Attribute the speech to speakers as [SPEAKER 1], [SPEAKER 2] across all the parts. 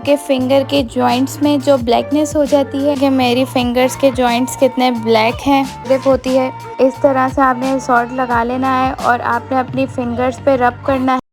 [SPEAKER 1] के फिंगर के जॉइंट्स में जो ब्लैकनेस हो जाती है कि मेरी फिंगर्स के जॉइंट्स कितने ब्लैक हैं, ग्रिप होती है। इस तरह से आपने सॉल्ट लगा लेना है और आपने अपनी फिंगर्स पे रब करना है।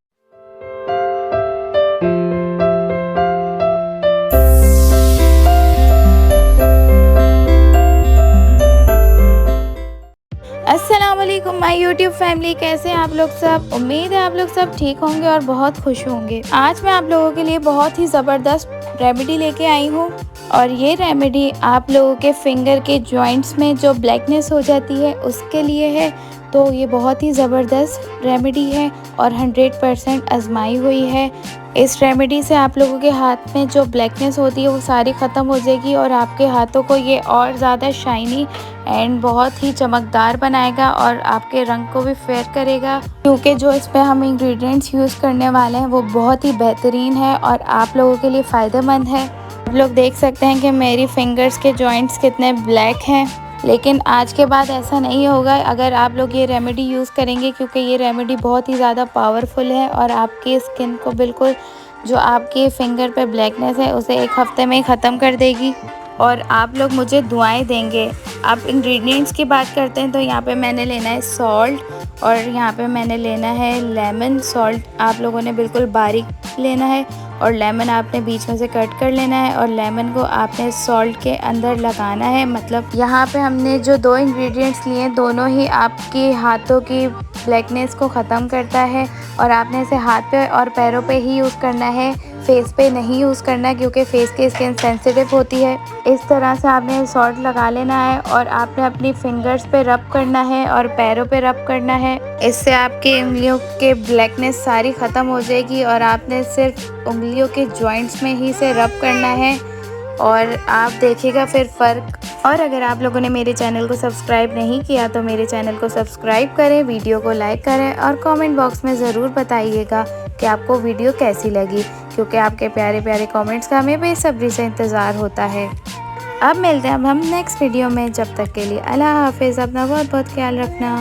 [SPEAKER 1] अस्सलाम वालेकुम माय यूट्यूब फैमिली, कैसे हैं आप लोग सब। उम्मीद है आप लोग सब ठीक होंगे और बहुत खुश होंगे। आज मैं आप लोगों के लिए बहुत ही ज़बरदस्त रेमेडी लेके आई हूँ और ये रेमेडी आप लोगों के फिंगर के जॉइंट्स में जो ब्लैकनेस हो जाती है उसके लिए है। तो ये बहुत ही ज़बरदस्त रेमेडी है और 100% आजमाई हुई है। इस रेमेडी से आप लोगों के हाथ में जो ब्लैकनेस होती है वो सारी ख़त्म हो जाएगी और आपके हाथों को ये और ज़्यादा शाइनी एंड बहुत ही चमकदार बनाएगा और आपके रंग को भी फेयर करेगा, क्योंकि जो इस पे हम इंग्रेडिएंट्स यूज़ करने वाले हैं वो बहुत ही बेहतरीन है और आप लोगों के लिए फ़ायदेमंद है। आप लोग देख सकते हैं कि मेरी फिंगर्स के जॉइंट्स कितने ब्लैक हैं, लेकिन आज के बाद ऐसा नहीं होगा अगर आप लोग ये रेमेडी यूज़ करेंगे, क्योंकि ये रेमेडी बहुत ही ज़्यादा पावरफुल है और आपकी स्किन को बिल्कुल जो आपके फिंगर पे ब्लैकनेस है उसे एक हफ्ते में ही ख़त्म कर देगी और आप लोग मुझे दुआएं देंगे। आप इंग्रेडिएंट्स की बात करते हैं तो यहाँ पे मैंने लेना है सॉल्ट और यहाँ पे मैंने लेना है लेमन। सॉल्ट आप लोगों ने बिल्कुल बारीक लेना है और लेमन आपने बीच में से कट कर लेना है और लेमन को आपने सॉल्ट के अंदर लगाना है। मतलब यहाँ पे हमने जो दो इंग्रेडिएंट्स लिए दोनों ही आपके हाथों की ब्लैकनेस को ख़त्म करता है और आपने इसे हाथ पे और पैरों पे ही यूज़ करना है, फेस पे नहीं यूज़ करना है, क्योंकि फेस की स्किन सेंसिटिव होती है। इस तरह से आपने सॉल्ट लगा लेना है और आपने अपनी फिंगर्स पे रब करना है और पैरों पे रब करना है। इससे आपकी उंगलियों के ब्लैकनेस सारी ख़त्म हो जाएगी और आपने सिर्फ उंगलियों के जॉइंट्स में ही से रब करना है और आप देखिएगा फिर फ़र्क। और अगर आप लोगों ने मेरे चैनल को सब्सक्राइब नहीं किया तो मेरे चैनल को सब्सक्राइब करें, वीडियो को लाइक करें और कमेंट बॉक्स में ज़रूर बताइएगा कि आपको वीडियो कैसी लगी, क्योंकि आपके प्यारे प्यारे कमेंट्स का हमें बेसब्री से इंतज़ार होता है। अब मिलते हैं अब हम नेक्स्ट वीडियो में। जब तक के लिए अल्लाह हाफिज़। अपना बहुत बहुत ख्याल रखना।